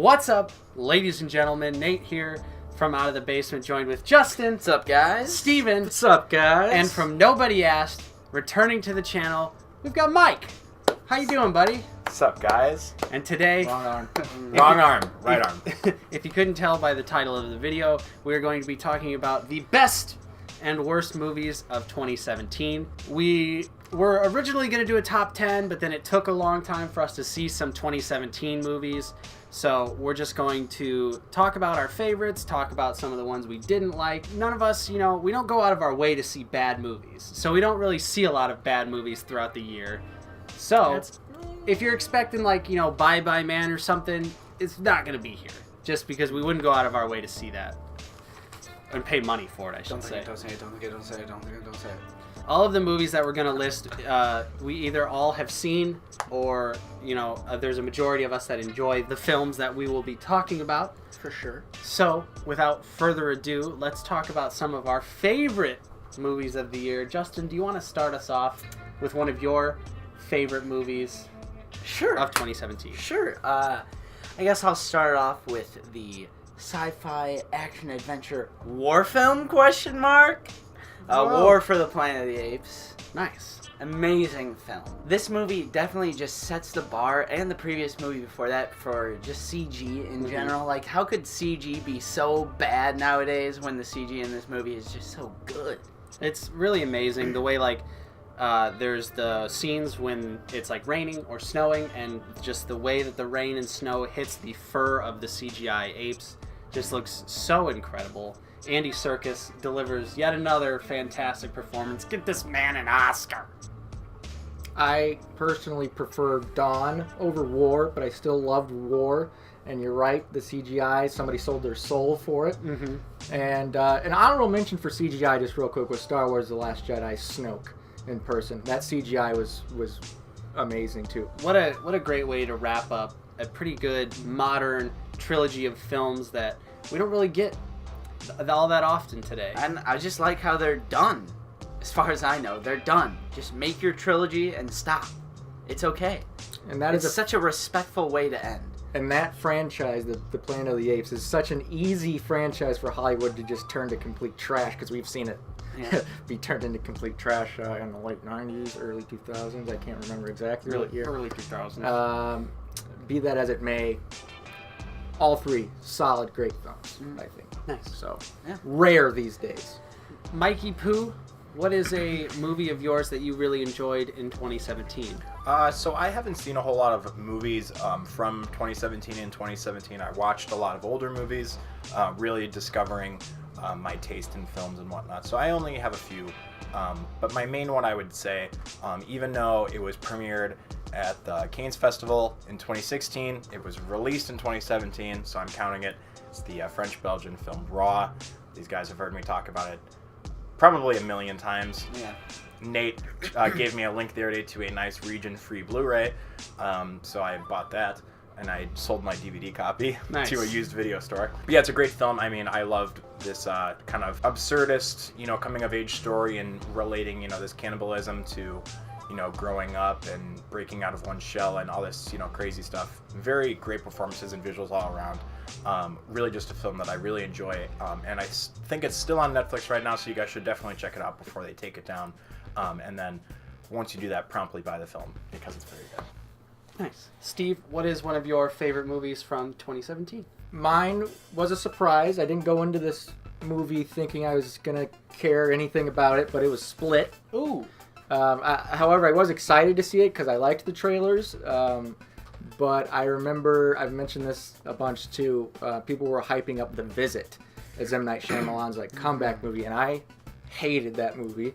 What's up, ladies and gentlemen? Nate here from Out of the Basement, joined with Justin. What's up, guys? Steven. What's up, guys? And from Nobody Asked, returning to the channel, we've got Mike. How you doing, buddy? What's up, guys? And today... Wrong arm. Wrong arm. Right arm. If you couldn't tell by the title of the video, we are going to be talking about the best and worst movies of 2017. We were originally going to do a top 10, but then it took a long time for us to see some 2017 movies. So we're just going to talk about our favorites, talk about some of the ones we didn't like. None of us, we don't go out of our way to see bad movies. So we don't really see a lot of bad movies throughout the year. So if you're expecting Bye Bye Man or something, it's not going to be here. Just because we wouldn't go out of our way to see that. And pay money for it, I should say. Don't say it. All of the movies that we're going to list, we either all have seen or, there's a majority of us that enjoy the films that we will be talking about. For sure. So, without further ado, let's talk about some of our favorite movies of the year. Justin, do you want to start us off with one of your favorite movies of 2017? Sure. I guess I'll start off with the sci-fi action adventure war film, ? War for the Planet of the Apes. Nice. Amazing film. This movie definitely just sets the bar, and the previous movie before that, for just CG in general. Like, how could CG be so bad nowadays when the CG in this movie is just so good? It's really amazing the way, there's the scenes when it's raining or snowing, and just the way that the rain and snow hits the fur of the CGI apes just looks so incredible. Andy Serkis delivers yet another fantastic performance. Get this man an Oscar. I personally prefer Dawn over War, but I still loved War. And you're right, the CGI, somebody sold their soul for it. Mm-hmm. And an honorable mention for CGI, just real quick, was Star Wars The Last Jedi Snoke in person. That CGI was amazing, too. What a great way to wrap up a pretty good modern trilogy of films that we don't really get all that often today. And I just like how they're done. As far as I know, they're done. Just make your trilogy and stop. It's okay. And that is such a respectful way to end. And that franchise, the Planet of the Apes, is such an easy franchise for Hollywood to just turn to complete trash, because we've seen it be turned into complete trash in the late 90s, early 2000s. I can't remember exactly what year. Early 2000s. Be that as it may, all three solid, great films, I think. Nice. So, rare these days. Mikey Pooh, what is a movie of yours that you really enjoyed in 2017? So I haven't seen a whole lot of movies from 2017. In 2017, I watched a lot of older movies, really discovering my taste in films and whatnot. So I only have a few, but my main one I would say, even though it was premiered at the Cannes Festival in 2016, it was released in 2017, so I'm counting it. It's the French-Belgian film Raw. These guys have heard me talk about it probably a million times. Yeah. Nate gave me a link the other day to a nice region-free Blu-ray, so I bought that, and I sold my DVD copy to a used video store. But yeah, it's a great film. I mean, I loved this kind of absurdist, coming-of-age story and relating, this cannibalism to, growing up and breaking out of one's shell and all this, crazy stuff. Very great performances and visuals all around. Really just a film that I really enjoy, and I think it's still on Netflix right now, so you guys should definitely check it out before they take it down. And then once you do that, promptly buy the film, because it's very good. Nice. Steve, what is one of your favorite movies from 2017? Mine was a surprise. I didn't go into this movie thinking I was going to care anything about it, but it was Split. Ooh. However, I was excited to see it because I liked the trailers. But I remember, I've mentioned this a bunch too, people were hyping up The Visit as M. Night Shyamalan's comeback movie, and I hated that movie.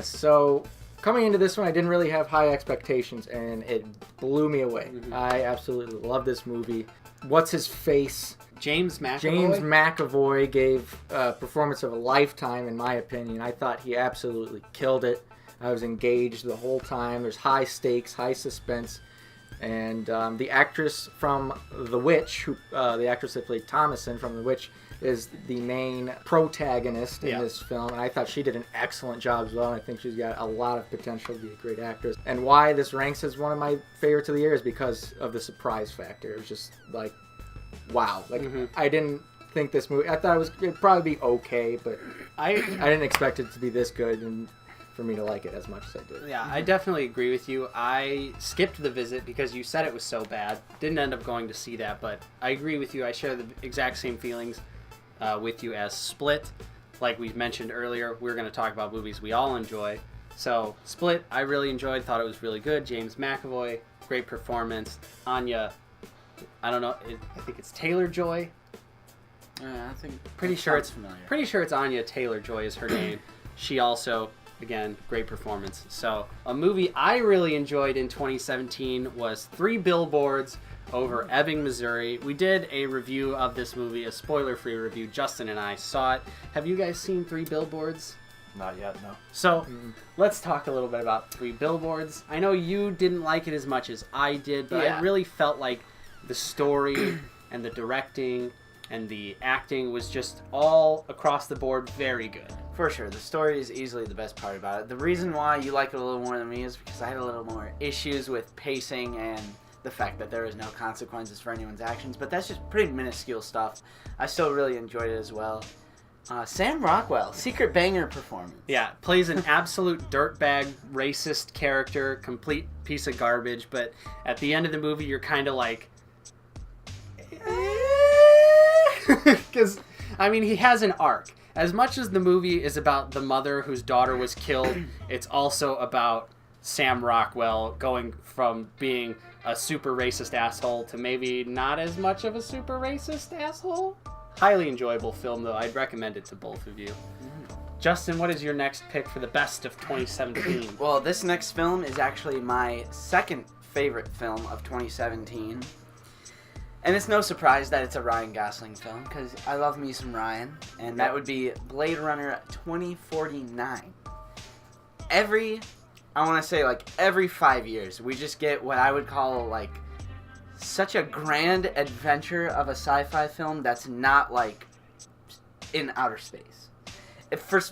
So coming into this one, I didn't really have high expectations, and it blew me away. Mm-hmm. I absolutely love this movie. What's his face? James McAvoy? James McAvoy gave a performance of a lifetime, in my opinion. I thought he absolutely killed it. I was engaged the whole time. There's high stakes, high suspense. And the actress from The Witch, the actress that played Thomason from The Witch, is the main protagonist in this film. And I thought she did an excellent job as well. And I think she's got a lot of potential to be a great actress. And why this ranks as one of my favorites of the year is because of the surprise factor. It was just wow. Like, I didn't think this movie... I thought it'd probably be okay, but I didn't expect it to be this good and for me to like it as much as I did. Yeah, I definitely agree with you. I skipped the visit because you said it was so bad. Didn't end up going to see that, but I agree with you. I share the exact same feelings with you as Split. Like we mentioned earlier, we're going to talk about movies we all enjoy. So, Split, I really enjoyed. Thought it was really good. James McAvoy, great performance. Anya, I don't know. I think it's Taylor-Joy. I think Pretty sure it's familiar. Anya Taylor-Joy is her name. She also, again, great performance. So, a movie I really enjoyed in 2017 was 3 Billboards over Ebbing, Missouri. We did a review of this movie, a spoiler-free review. Justin and I saw it. Have you guys seen 3 Billboards? Not yet, no. So, let's talk a little bit about 3 Billboards. I know you didn't like it as much as I did, but I really felt like the story and the directing and the acting was just all across the board very good. For sure, the story is easily the best part about it. The reason why you like it a little more than me is because I had a little more issues with pacing and the fact that there is no consequences for anyone's actions, but that's just pretty minuscule stuff. I still really enjoyed it as well. Sam Rockwell, secret banger performance. Yeah, plays an absolute dirtbag, racist character, complete piece of garbage, but at the end of the movie, you're kind of like... Because, I mean, he has an arc. As much as the movie is about the mother whose daughter was killed, it's also about Sam Rockwell going from being a super racist asshole to maybe not as much of a super racist asshole. Highly enjoyable film, though. I'd recommend it to both of you. Justin, what is your next pick for the best of 2017? Well, this next film is actually my second favorite film of 2017. And it's no surprise that it's a Ryan Gosling film, because I love me some Ryan, and that would be Blade Runner 2049. Every 5 years, we just get what I would call, like, such a grand adventure of a sci-fi film that's not, like, in outer space.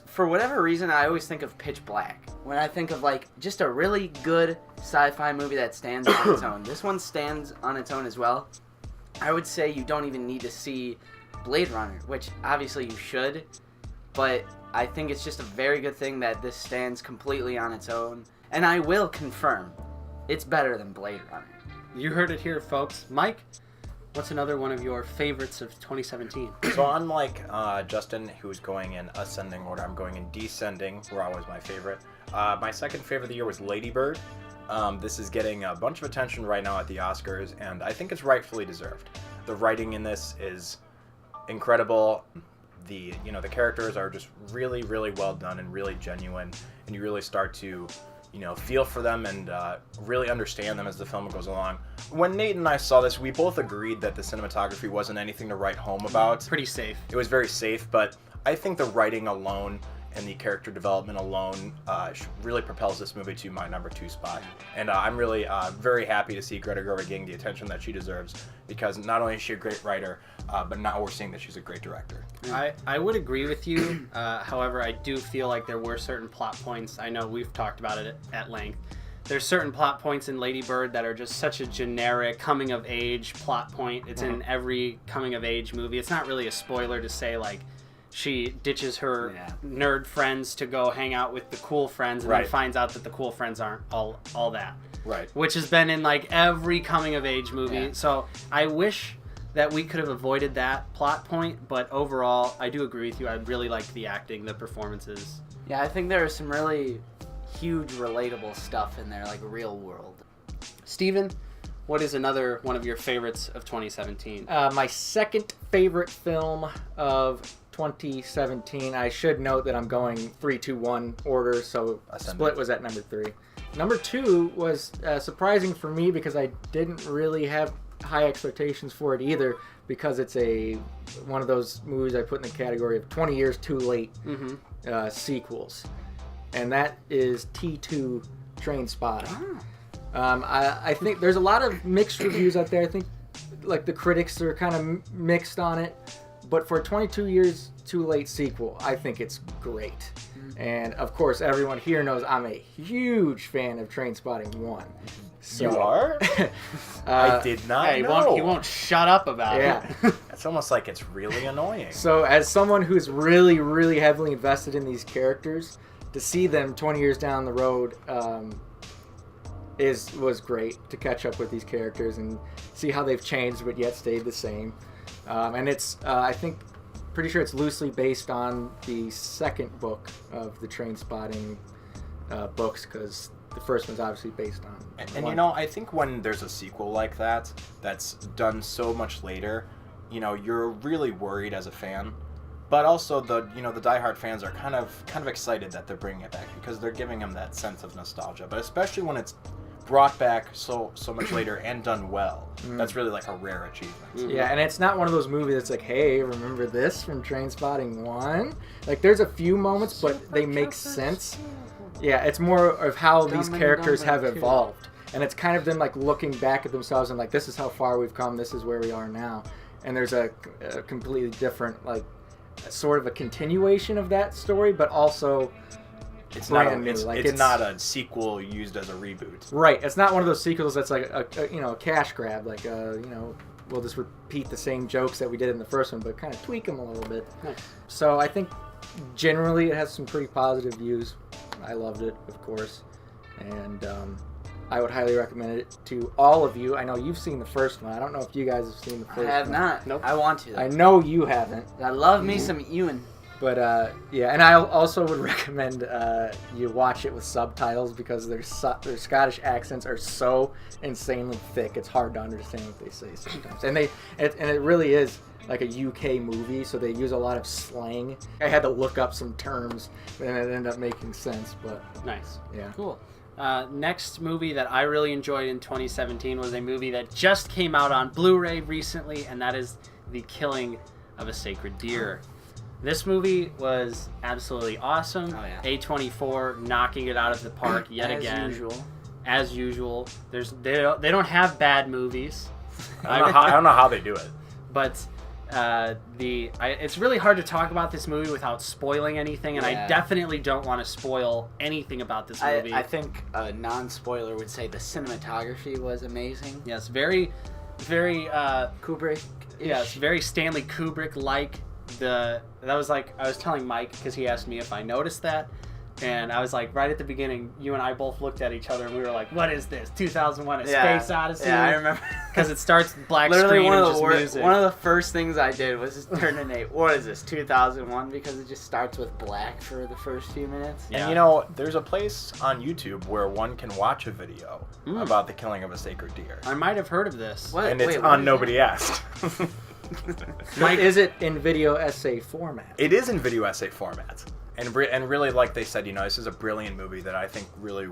For whatever reason, I always think of Pitch Black when I think of, like, just a really good sci-fi movie that stands on its own. This one stands on its own as well. I would say you don't even need to see Blade Runner, which obviously you should, but I think it's just a very good thing that this stands completely on its own, and I will confirm it's better than Blade Runner. You heard it here, folks. Mike, what's another one of your favorites of 2017? So unlike Justin, who's going in ascending order, I'm going in descending. Were always my favorite. My second favorite of the year was Lady Bird. This is getting a bunch of attention right now at the Oscars, and I think it's rightfully deserved. The writing in this is incredible. The characters are just really, really well done and really genuine, and you really start to, feel for them and really understand them as the film goes along. When Nate and I saw this, we both agreed that the cinematography wasn't anything to write home about. Pretty safe. It was very safe, but I think the writing alone and the character development alone really propels this movie to my number 2 spot. And I'm really very happy to see Greta Gerwig getting the attention that she deserves, because not only is she a great writer, but now we're seeing that she's a great director. I would agree with you. However, I do feel like there were certain plot points. I know we've talked about it at length. There's certain plot points in Lady Bird that are just such a generic coming-of-age plot point. It's in every coming-of-age movie. It's not really a spoiler to say, like, she ditches her nerd friends to go hang out with the cool friends and then finds out that the cool friends aren't all that. Right. Which has been in, like, every coming-of-age movie. Yeah. So I wish that we could have avoided that plot point, but overall, I do agree with you. I really liked the acting, the performances. Yeah, I think there is some really huge relatable stuff in there, like real world. Steven, what is another one of your favorites of 2017? My second favorite film of 2017. I should note that I'm going 3-2-1 order, so Split was at number 3. Number 2 was surprising for me because I didn't really have high expectations for it either, because it's one of those movies I put in the category of 20 years too late sequels, and that is T2 Trainspotting. I think there's a lot of mixed reviews out there. I think like the critics are kind of mixed on it, but for a 22 years too late sequel, I think it's great. And of course, everyone here knows I'm a huge fan of Trainspotting 1. So, You are? I did not Hey, know. he won't shut up about Yeah. it. It's almost like it's really annoying. So as someone who's really, really heavily invested in these characters, to see them 20 years down the road was great to catch up with these characters and see how they've changed but yet stayed the same. And it's, I think, pretty sure it's loosely based on the second book of the Trainspotting books, because the first one's obviously based on. And you know, I think when there's a sequel like that, that's done so much later, you know, you're really worried as a fan. But also the diehard fans are kind of excited that they're bringing it back because they're giving them that sense of nostalgia. But especially when it's brought back so much later and done well, that's really like a rare achievement. Yeah, and it's not one of those movies that's like, hey, remember this from Trainspotting 1? Like, there's a few moments, but they make sense. Yeah, it's more of how these characters have evolved. And it's kind of them, like, looking back at themselves and, like, this is how far we've come, this is where we are now. And there's a completely different, like, sort of a continuation of that story, but also It's brand not new. Like, it's not a sequel used as a reboot. Right. It's not one of those sequels that's like a cash grab. Like we'll just repeat the same jokes that we did in the first one, but kind of tweak them a little bit. Nice. So I think generally it has some pretty positive views. I loved it, of course, and I would highly recommend it to all of you. I know you've seen the first one. I don't know if you guys have seen the first one. I have not. Nope. I want to, though. I know you haven't. I love me some Ewan. But yeah, and I also would recommend you watch it with subtitles because their Scottish accents are so insanely thick. It's hard to understand what they say sometimes. And it really is like a UK movie, so they use a lot of slang. I had to look up some terms, and it ended up making sense. But Nice. yeah, Cool. Next movie that I really enjoyed in 2017 was a movie that just came out on Blu-ray recently, and that is The Killing of a Sacred Deer. This movie was absolutely awesome. Oh, yeah. A24 knocking it out of the park yet again. As usual. As usual. They don't have bad movies. I don't know how they do it. But it's really hard to talk about this movie without spoiling anything, and Yeah. I definitely don't want to spoil anything about this movie. I think a non-spoiler would say the cinematography was amazing. Yes, very, very. Kubrick. Yes, very Stanley Kubrick-like. I was telling Mike because he asked me if I noticed that, and I was like, right at the beginning, you and I both looked at each other and we were like, "What is this? 2001: A Space Odyssey?" Yeah, I remember. Because it starts black Literally screen one and of just the music. one of the first things I did was just turn in what is this, 2001? Because it just starts with black for the first few minutes. Yeah. And you know, there's a place on YouTube where one can watch a video about the killing of a sacred deer. I might have heard of this. What? And it's Wait, what on is Nobody that? Asked. Mike, is it in video essay format? It is in video essay format. And really, like they said, you know, this is a brilliant movie that I think really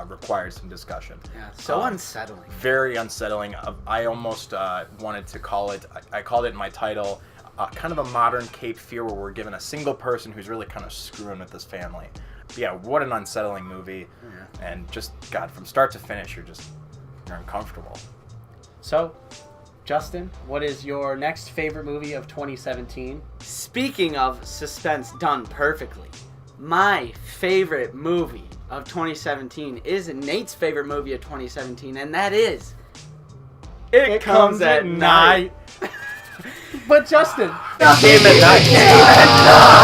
requires some discussion. Yeah, so unsettling. Very unsettling. I almost wanted to call it, I called it in my title, kind of a modern Cape Fear where we're given a single person who's really kind of screwing with this family. But yeah, what an unsettling movie. Yeah. And just, God, from start to finish, you're uncomfortable. So, Justin, what is your next favorite movie of 2017? Speaking of suspense done perfectly, my favorite movie of 2017 is Nate's favorite movie of 2017, and that is It Comes at Night. But Justin, Game at Night.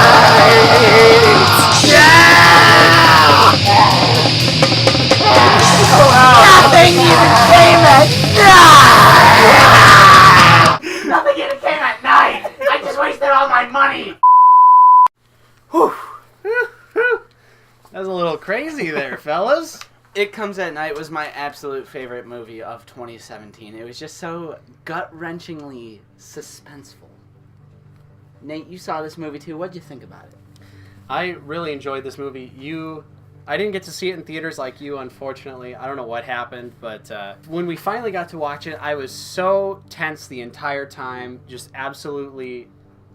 Nothing even came at night. I just wasted all my money. Whew. That was a little crazy there, fellas. It Comes at Night was my absolute favorite movie of 2017. It was just so gut-wrenchingly suspenseful. Nate, you saw this movie too. What'd you think about it? I really enjoyed this movie. I didn't get to see it in theaters like you, unfortunately. I don't know what happened, but when we finally got to watch it, I was so tense the entire time. Just absolutely,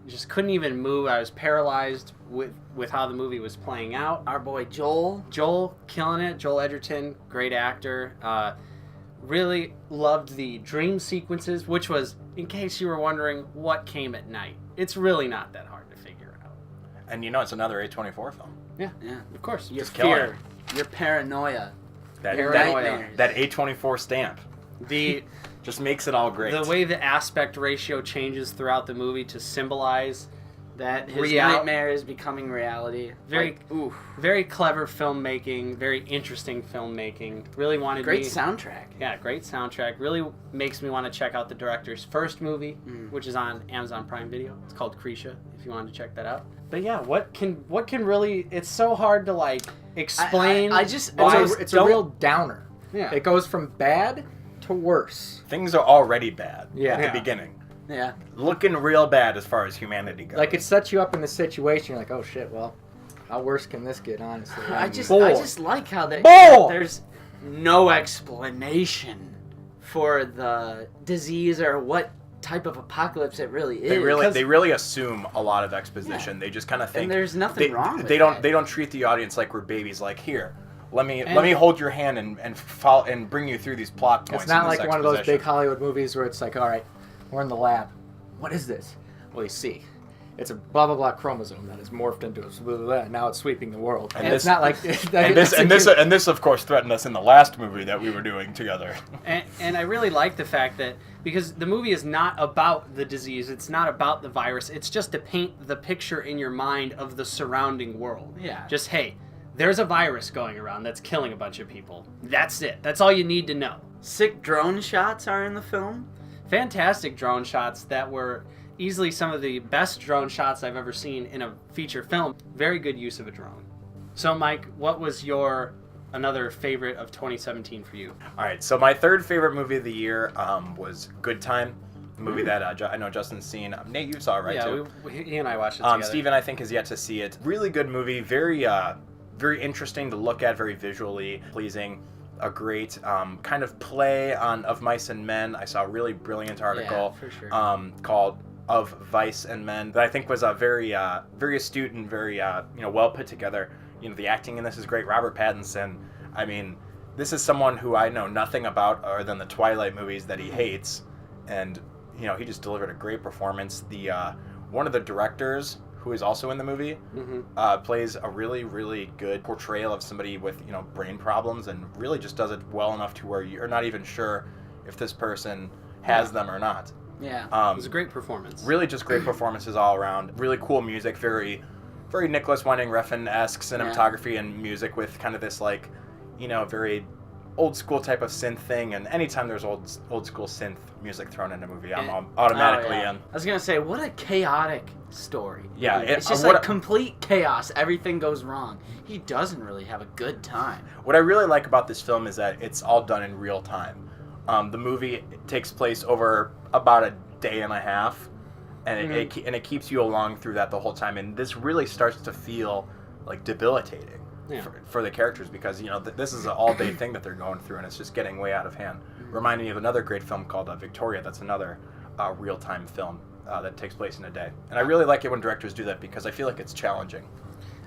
just couldn't even move. I was paralyzed with how the movie was playing out. Our boy Joel. Joel killing it. Joel Edgerton, great actor. Really loved the dream sequences, which was, in case you were wondering, what came at night. It's really not that hard to figure out. And you know, it's another A24 film. Yeah, Yeah. of course. Your Just killing fear. Your paranoia. That Paranoia. that A24 stamp The just makes it all great. the way the aspect ratio changes throughout the movie to symbolize That his Real- nightmare is becoming reality. Very- Like, oof. very clever filmmaking, very interesting filmmaking. Really wanted Great me. soundtrack. Yeah, great soundtrack. Really makes me want to check out the director's first movie, which is on Amazon Prime Video. It's called Krisha, if you wanted to check that out. But yeah, what can really? It's so hard to like explain. I just why- It's a real downer. Yeah. It goes from bad to worse. Things are already bad Yeah. at Yeah. the beginning. yeah. Looking real bad as far as humanity goes. Like, it sets you up in the situation. You're like, oh shit, well, how worse can this get, honestly? I just like how Bull! there's no explanation for the disease or what type of apocalypse it really is. they really assume a lot of exposition. They just kind of think And there's nothing wrong with they don't that. they don't treat the audience like we're babies. Like, here, let me hold your hand and follow and bring you through these plot points. It's not and this like one of those exposition. big Hollywood movies where it's like, all right, we're in the lab. What is this? Well, you see, it's a blah blah blah chromosome that has morphed into a blah, blah, blah. Now it's sweeping the world. And it's this- not like And this of course threatened us in the last movie that we were doing together. And I really like the fact that because the movie is not about the disease, it's not about the virus, it's just to paint the picture in your mind of the surrounding world. Yeah. Just, hey, there's a virus going around that's killing a bunch of people. That's it. That's all you need to know. Sick drone shots are in the film. Fantastic drone shots that were easily some of the best drone shots I've ever seen in a feature film. Very good use of a drone. So, Mike, what was your another favorite of 2017 for you? All right, so my third favorite movie of the year was Good Time, a movie that I know Justin's seen. Nate, you saw it, right? Yeah, too? he and I watched it together. Steven, I think, has yet to see it. Really good movie, very interesting to look at, very visually pleasing. A great kind of play on Of Mice and Men. I saw a really brilliant article for sure. called Of Vice and Men that I think was a very astute and very well put together. The acting in this is great. Robert Pattinson. I mean, this is someone who I know nothing about other than the Twilight movies that he hates, and he just delivered a great performance. The one of the directors, who is also in the movie, plays a really, really good portrayal of somebody with brain problems, and really just does it well enough to where you're not even sure if this person has them or not. Yeah. It was a great performance. Really just great performances all around. Really cool music, very Nicholas Winding Refn-esque cinematography and music with kind of this very old school type of synth thing. And anytime there's old school synth music thrown in a movie, I'm automatically in. I was gonna say, what a chaotic story. Yeah, it's just complete chaos. Everything goes wrong. He doesn't really have a good time. What I really like about this film is that it's all done in real time. The movie takes place over about a day and a half, and it keeps you along through that the whole time. And this really starts to feel like debilitating for the characters, because this is an all-day thing that they're going through, and it's just getting way out of hand. Reminding me of another great film called Victoria. That's another real-time film that takes place in a day. And I really like it when directors do that, because I feel like it's challenging.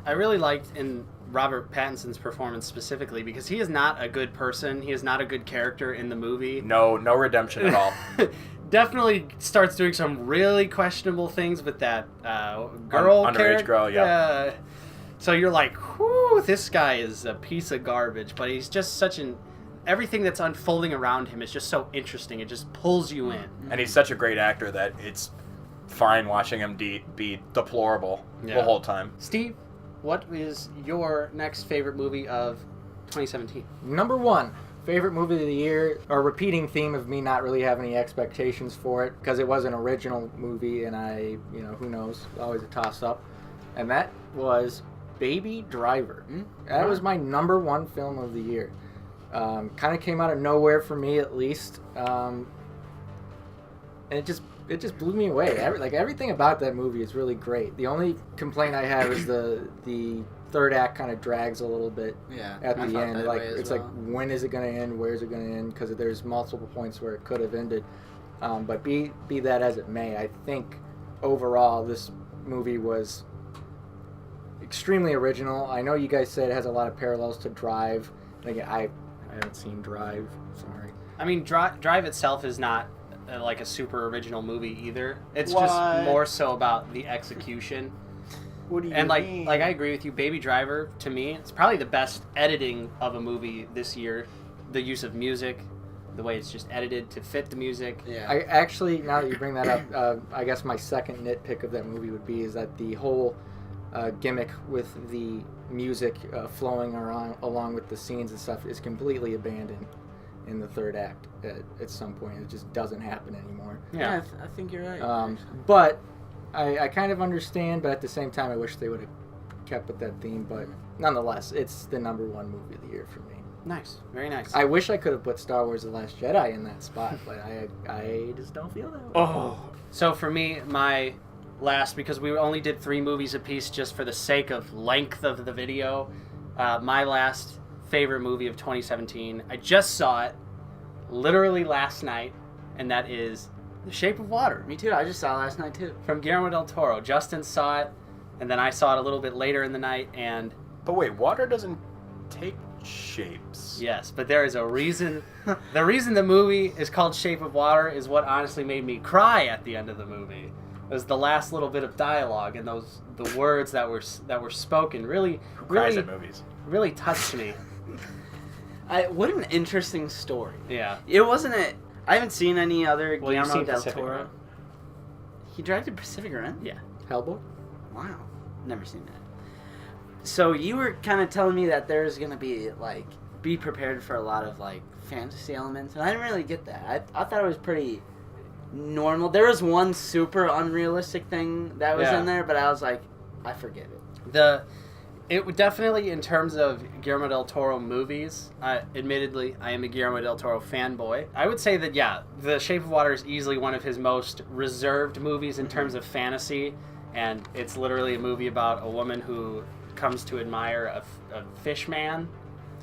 I really liked in Robert Pattinson's performance specifically because he is not a good person. He is not a good character in the movie. No redemption at all. Definitely starts doing some really questionable things with that girl Underage character. girl, yeah. So you're like, whoo, this guy is a piece of garbage. But he's just everything that's unfolding around him is just so interesting. It just pulls you in. And he's such a great actor that it's fine watching him be deplorable the whole time. Steve, what is your next favorite movie of 2017? Number one favorite movie of the year, a repeating theme of me not really having any expectations for it because it was an original movie, and I, who knows, always a toss-up. And that was Baby Driver. That was my number one film of the year. Kind of came out of nowhere for me, at least. And it just blew me away. Everything about that movie is really great. The only complaint I have is the third act kind of drags a little bit at the end. It's like, when is it going to end? Where is it going to end? Because there's multiple points where it could have ended. But be that as it may, I think overall this movie was extremely original. I know you guys said it has a lot of parallels to Drive. Again, I haven't seen Drive. Sorry. I mean, Drive itself is not like a super original movie either. It's just more so about the execution. What do you And mean? like I agree with you. Baby Driver, to me, it's probably the best editing of a movie this year. The use of music, the way it's just edited to fit the music. Yeah. I actually, now that you bring that up, I guess my second nitpick of that movie would be is that the whole gimmick with the music flowing along with the scenes and stuff is completely abandoned in the third act at some point. It just doesn't happen anymore. Yeah, I think you're right. But I kind of understand, but at the same time, I wish they would have kept with that theme. But nonetheless, it's the #1 movie of the year for me. Nice. Very nice. I wish I could have put Star Wars The Last Jedi in that spot, but I just don't feel that way. Oh. So for me, my last, because we only did 3 movies apiece just for the sake of length of the video, my last favorite movie of 2017, I just saw it literally last night, and that is The Shape of Water. Me too. I just saw it last night too. From Guillermo del Toro. Justin saw it, and then I saw it a little bit later in the night, and But wait, water doesn't take shapes. yes, but there is a reason. The reason the movie is called Shape of Water is what honestly made me cry at the end of the movie. It was the last little bit of dialogue and the words that were spoken really Cries at movies. really touched me. What an interesting story. Yeah. It wasn't a. I haven't seen any other Well, you've Guillermo seen del Pacific Toro. Rim. He directed Pacific Rim? Yeah. Hellboy? Wow. Never seen that. So you were kind of telling me that there's going to be prepared for a lot of fantasy elements, and I didn't really get that. I thought it was pretty normal. There was one super unrealistic thing that was Yeah. in there, but I was like, I forget it. It would definitely, in terms of Guillermo del Toro movies, admittedly, I am a Guillermo del Toro fanboy. I would say that, yeah, The Shape of Water is easily one of his most reserved movies in terms of fantasy, and it's literally a movie about a woman who comes to admire a fish man.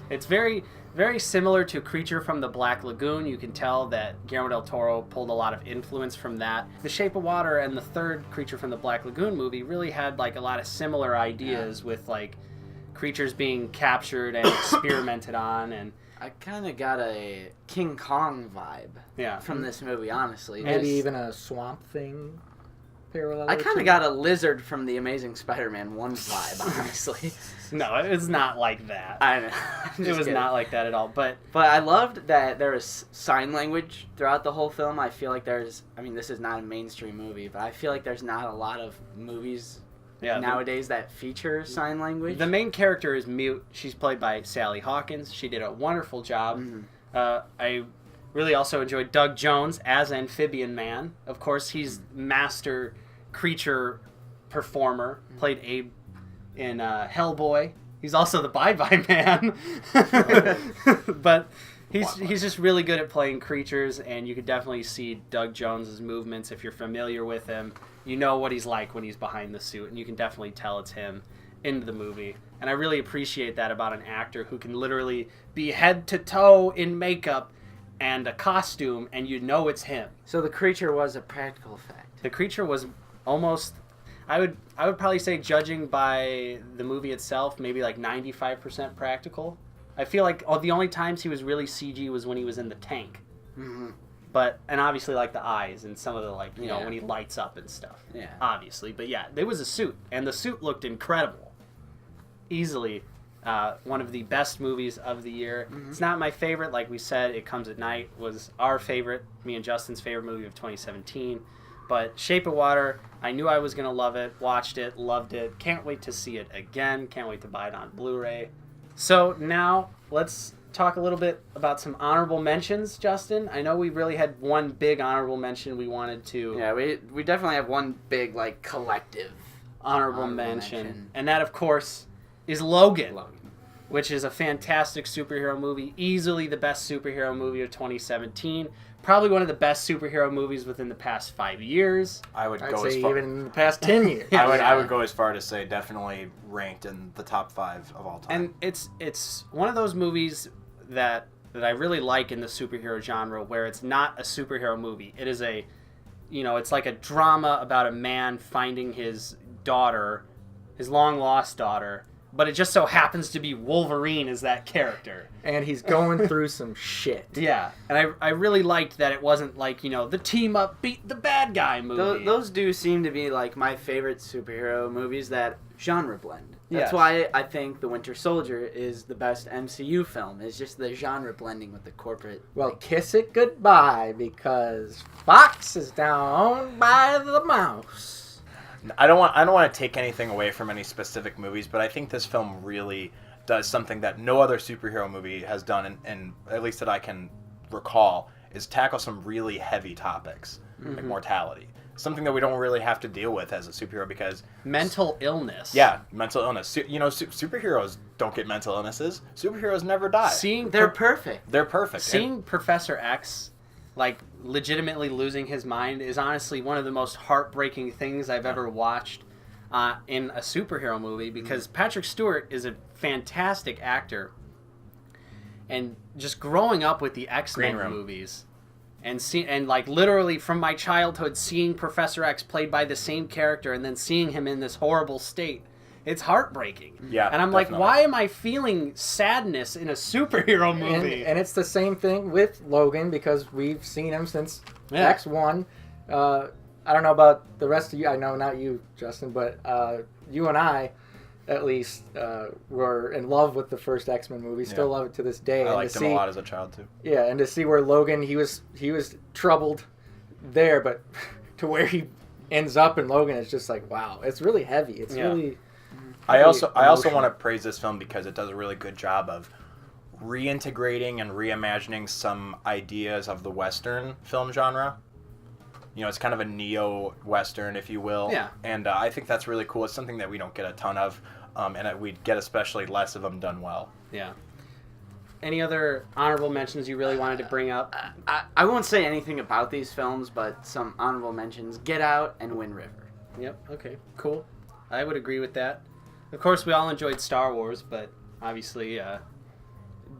It's very, very similar to Creature from the Black Lagoon. You can tell that Guillermo del Toro pulled a lot of influence from that. The Shape of Water and the third Creature from the Black Lagoon movie really had a lot of similar ideas with creatures being captured and experimented on, and I kind of got a King Kong vibe from this movie, honestly. Maybe Just- even a Swamp Thing parallel. I kind of got a Lizard from the Amazing Spider-Man 1 vibe, honestly. no, it's not like that. I know. It was not like that at all. But I loved that there was sign language throughout the whole film. I feel like this is not a mainstream movie, but I feel like there's not a lot of movies nowadays that feature sign language. The main character is mute. She's played by Sally Hawkins. She did a wonderful job. Mm-hmm. I really also enjoyed Doug Jones as Amphibian Man. Of course, he's master creature performer. Played Abe in Hellboy. He's also the Bye Bye Man. But he's just really good at playing creatures, and you could definitely see Doug Jones's movements if you're familiar with him. You know what he's like when he's behind the suit, and you can definitely tell it's him into the movie. And I really appreciate that about an actor who can literally be head to toe in makeup and a costume, and you know it's him. So the creature was a practical effect. The creature was almost, I would probably say, judging by the movie itself, maybe 95% practical. I feel like the only times he was really CG was when he was in the tank. Mm-hmm. But, and obviously the eyes and some of the when he lights up and stuff. Yeah. Obviously. But yeah, there was a suit, and the suit looked incredible. Easily one of the best movies of the year. Mm-hmm. It's not my favorite. Like we said, It Comes at Night was our favorite, me and Justin's favorite movie of 2017. But Shape of Water, I knew I was going to love it, watched it, loved it. Can't wait to see it again. Can't wait to buy it on Blu-ray. So now let's talk a little bit about some honorable mentions, Justin. I know we really had one big honorable mention we wanted to... Yeah, we definitely have one big, collective honorable mention. And that, of course, is Logan, which is a fantastic superhero movie. Easily the best superhero movie of 2017. Probably one of the best superhero movies within the past 5 years. I'd say even in the past 10 years. I would go as far to say definitely ranked in the top 5 of all time. And it's one of those movies that I really like in the superhero genre, where it's not a superhero movie. It is it's like a drama about a man finding his daughter, his long lost daughter, but it just so happens to be Wolverine as that character. And he's going through some shit. Yeah, and I really liked that it wasn't the team up beat the bad guy movie. Those do seem to be my favorite superhero movies that genre blend. That's Yes. why I think The Winter Soldier is the best MCU film. It's just the genre blending with the corporate. Well, kiss it goodbye because Fox is now owned by the mouse. I don't want to take anything away from any specific movies, but I think this film really does something that no other superhero movie has done, and at least that I can recall, is tackle some really heavy topics, like mortality. Something that we don't really have to deal with as a superhero because... Mental illness. Yeah, mental illness. You know, superheroes don't get mental illnesses. Superheroes never die. They're perfect. They're perfect. Seeing Professor X, like, legitimately losing his mind is honestly one of the most heartbreaking things I've ever watched in a superhero movie, because Patrick Stewart is a fantastic actor. And just growing up with the X-Men movies... And like literally from my childhood, seeing Professor X played by the same character and then seeing him in this horrible state, it's heartbreaking. Yeah, and I'm definitely. like, why am I feeling sadness in a superhero movie? And it's the same thing with Logan because we've seen him since X1. I don't know about the rest of you. I know not you, Justin, but you and I, at least, were in love with the first X-Men movie. Still love it to this day. I liked him a lot as a child too. Yeah, and to see where Logan, he was troubled there, but to where he ends up in Logan, it's just like, wow, it's really heavy. It's really. I also want to praise this film because it does a really good job of reintegrating and reimagining some ideas of the Western film genre. You know, it's kind of a neo-Western, if you will. Yeah. And I think that's really cool. It's something that we don't get a ton of, and we'd get especially less of them done well. Yeah. Any other honorable mentions you really wanted to bring up? I won't say anything about these films, but some honorable mentions: Get Out and Wind River. Yep. Okay. Cool. I would agree with that. Of course, we all enjoyed Star Wars, but obviously,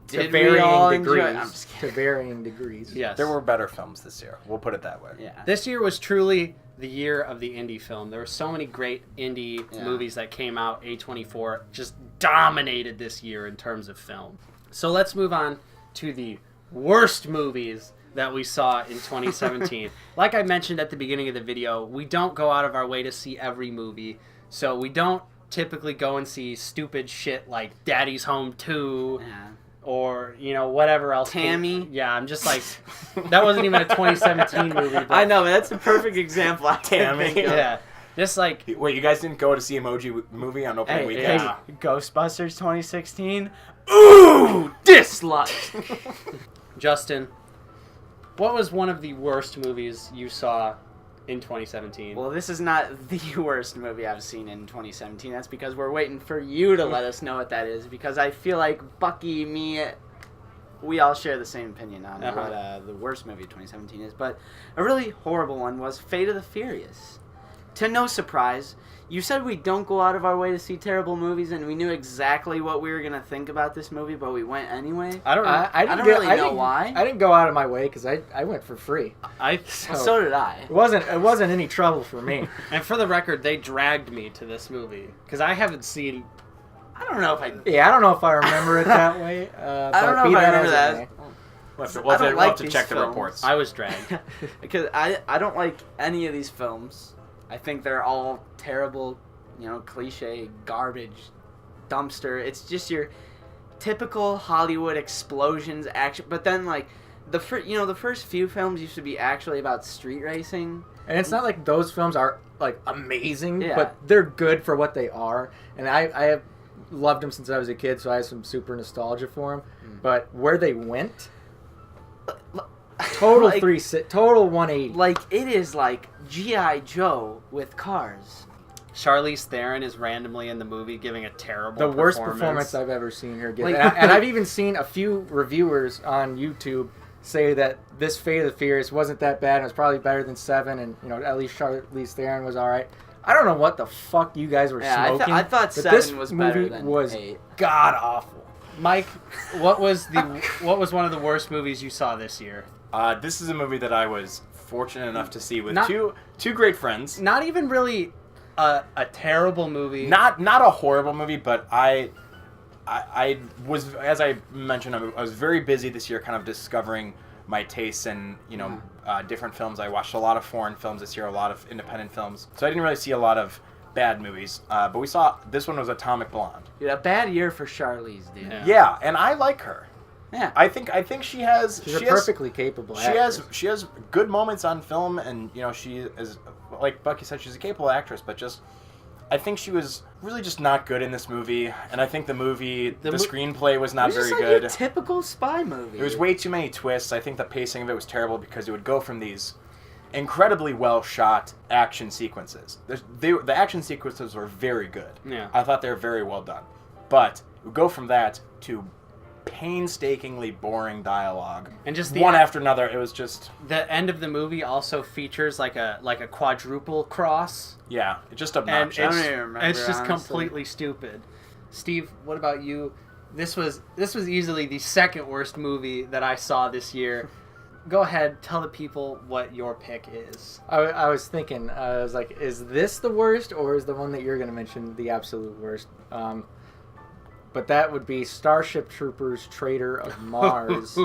Did to we all varying enjoy? degrees. I'm just kidding. To varying degrees. yes. There were better films this year. We'll put it that way. Yeah. This year was truly the year of the indie film. There were so many great indie movies that came out. A24 just dominated this year in terms of film. So let's move on to the worst movies that we saw in 2017. Like I mentioned at the beginning of the video, we don't go out of our way to see every movie. So we don't typically go and see stupid shit like Daddy's Home 2. Yeah. Or, you know, whatever else. Tammy. Yeah, I'm just like, that wasn't even a 2017 movie. But, I know, but that's a perfect example. I can't Tammy. think of. yeah. Just like, Wait, you guys didn't go to see Emoji movie on opening weekend? yeah. Ghostbusters 2016. Ooh, dislike. Justin, what was one of the worst movies you saw in 2017? Well, this is not the worst movie I've seen in 2017. That's because we're waiting for you to let us know what that is. Because I feel like Bucky, me, we all share the same opinion on what the worst movie of 2017 is. But a really horrible one was Fate of the Furious. To no surprise, you said we don't go out of our way to see terrible movies, and we knew exactly what we were going to think about this movie, but we went anyway. I don't know. I don't really know why. I didn't go out of my way because I went for free. So did I. It wasn't any trouble for me. And for the record, they dragged me to this movie. Because I haven't seen... I don't know if I... Yeah, I don't know if I remember it that way. I don't know if I remember that. We'll have to check the films. reports. I was dragged. Because I don't like any of these films. I think they're all terrible, you know, cliche, garbage, dumpster. It's just your typical Hollywood explosions, action. But then, like, the first few films used to be actually about street racing. And it's not like those films are, like, amazing, Yeah. but they're good for what they are. And I have loved them since I was a kid, so I have some super nostalgia for them. But where they went... Total like, total 180. Like, it is like G.I. Joe with cars. Charlize Theron is randomly in the movie giving a terrible The worst performance I've ever seen her give. Like- and I've even seen a few reviewers on YouTube say that this Fate of the Furious wasn't that bad and it was probably better than 7, and, you know, at least Charlize Theron was alright. I don't know what the fuck you guys were smoking. I thought but 7 this was better movie than was 8. god awful. Mike, what was one of the worst movies you saw this year? This is a movie that I was fortunate enough to see with Not- two great friends. Not even really a terrible movie. Not a horrible movie, but I was, as I mentioned, I was very busy this year, kind of discovering my tastes and, you know, different films. I watched a lot of foreign films this year, a lot of independent films. So I didn't really see a lot of bad movies, but we saw this one was Atomic Blonde. Dude, a bad year for Charlize, dude. Yeah, and I like her. Yeah. I think she has. She's a perfectly capable actress. She has good moments on film, and she is, like Bucky said, she's a capable actress. But just, I think she was really just not good in this movie, and I think the screenplay was not very good. Your typical spy movie. There was way too many twists. I think the pacing of it was terrible because it would go from these incredibly well shot action sequences. The action sequences were very good. Yeah. I thought they were very well done, but it would go from that to painstakingly boring dialogue, and just one after another. It was just the end of the movie also features like a quadruple cross. Yeah, it's just obnoxious. And I don't even remember, it's just honestly. completely stupid. Steve, what about you? This was easily the second worst movie that I saw this year. Go ahead, tell the people what your pick is. I was thinking, I was like, is this the worst, or is the one that you're going to mention the absolute worst? But that would be Starship Troopers Traitor of Mars.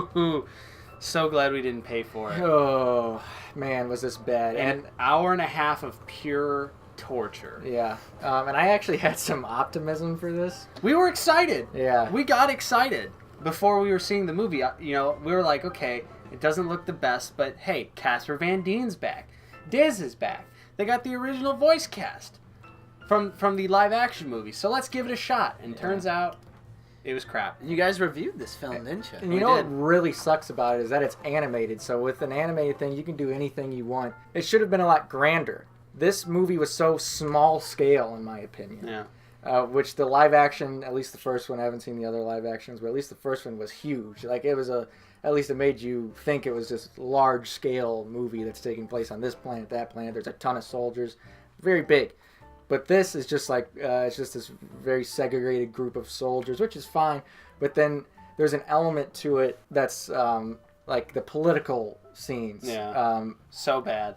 So glad we didn't pay for it. Oh, man, was this bad. And an hour and a half of pure torture. Yeah. And I actually had some optimism for this. We were excited. Yeah. We got excited before we were seeing the movie. We were like, okay, it doesn't look the best, but hey, Casper Van Dien's back. Diz is back. They got the original voice cast from the live action movie. So let's give it a shot. And turns out it was crap. You guys reviewed this film, didn't you? And you know what really sucks about it is that it's animated. So with an animated thing, you can do anything you want. It should have been a lot grander. This movie was so small scale, in my opinion. Yeah. Which the live action, at least the first one, I haven't seen the other live actions, but at least the first one was huge. Like it was at least it made you think it was this large scale movie that's taking place on this planet, that planet. There's a ton of soldiers, very big. But this is just like, it's just this very segregated group of soldiers, which is fine. But then there's an element to it that's like the political scenes. Yeah. So bad.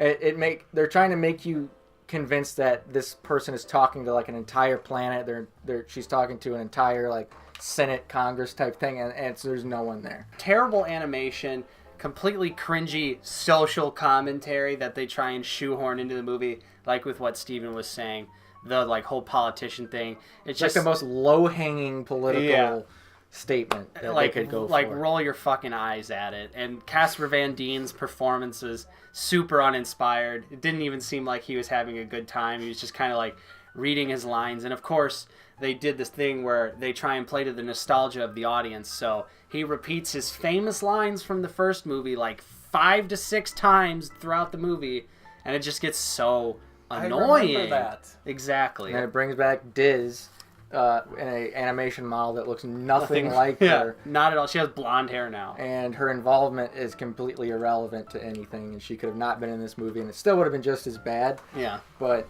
They're trying to make you convinced that this person is talking to like an entire planet. She's talking to an entire like Senate, Congress type thing, and there's no one there. Terrible animation, completely cringy social commentary that they try and shoehorn into the movie, like with what Steven was saying. The like whole politician thing. It's just like the most low-hanging political statement that they could go for. Like roll your fucking eyes at it. And Casper Van Dien's performance is super uninspired. It didn't even seem like he was having a good time. He was just kind of like reading his lines. And of course, they did this thing where they try and play to the nostalgia of the audience. So he repeats his famous lines from the first movie like 5 to 6 times throughout the movie, and it just gets so annoying. I remember that. Exactly. And it brings back Diz in an animation model that looks nothing like her. Not at all. She has blonde hair now. And her involvement is completely irrelevant to anything, and she could have not been in this movie, and it still would have been just as bad. Yeah. But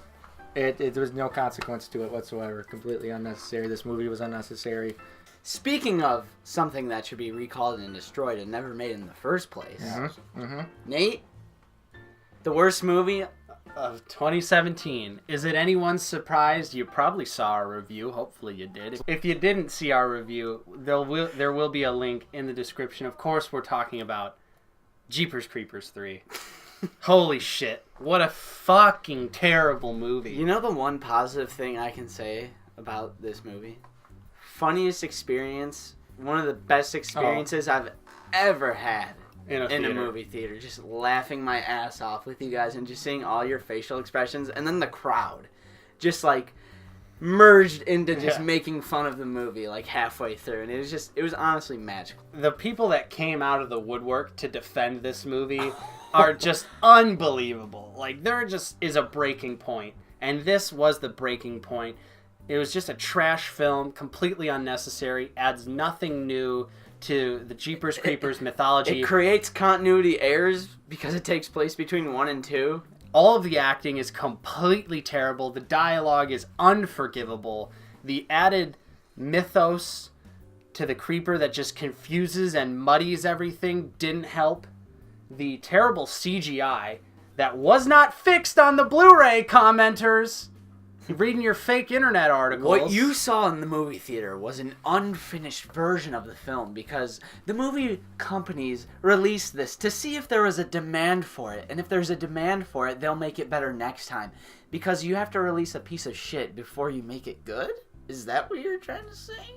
there was no consequence to it whatsoever. Completely unnecessary. This movie was unnecessary. Speaking of something that should be recalled and destroyed and never made in the first place, Nate, the worst movie of 2017. Is it anyone's surprise? You probably saw our review. Hopefully you did. If you didn't see our review, there will be a link in the description. Of course, we're talking about Jeepers Creepers 3. Holy shit. What a fucking terrible movie. You know the one positive thing I can say about this movie? Funniest experience, one of the best experiences I've ever had in a movie theater. Just laughing my ass off with you guys and just seeing all your facial expressions, and then the crowd just like merged into just making fun of the movie like halfway through, and it was honestly magical. The people that came out of the woodwork to defend this movie are just unbelievable. Like there just is a breaking point, and this was the breaking point. It was just a trash film, completely unnecessary, adds nothing new to the Jeepers Creepers mythology. It creates continuity errors because it takes place between 1 and 2. All of the acting is completely terrible. The dialogue is unforgivable. The added mythos to the creeper that just confuses and muddies everything didn't help. The terrible CGI that was not fixed on the Blu-ray, commenters. reading your fake internet articles. What you saw in the movie theater was an unfinished version of the film because the movie companies released this to see if there was a demand for it. And if there's a demand for it, they'll make it better next time. Because you have to release a piece of shit before you make it good? Is that what you're trying to say?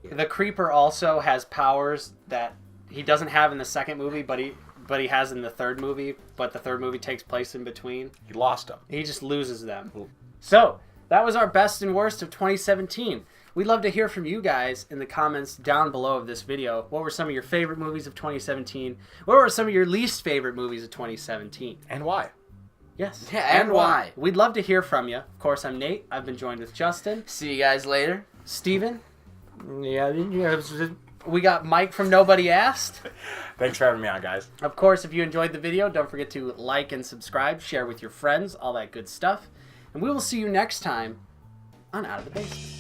The Creeper also has powers that he doesn't have in the second movie, but he has in the third movie. But the third movie takes place in between. He lost them. He just loses them. So, that was our best and worst of 2017. We'd love to hear from you guys in the comments down below of this video. What were some of your favorite movies of 2017? What were some of your least favorite movies of 2017? And why? Yes. Yeah, and why? We'd love to hear from you. Of course, I'm Nate. I've been joined with Justin. See you guys later. Steven. Yeah. We got Mike from Nobody Asked. Thanks for having me on, guys. Of course, if you enjoyed the video, don't forget to like and subscribe, share with your friends, all that good stuff. And we will see you next time on Out of the Basement.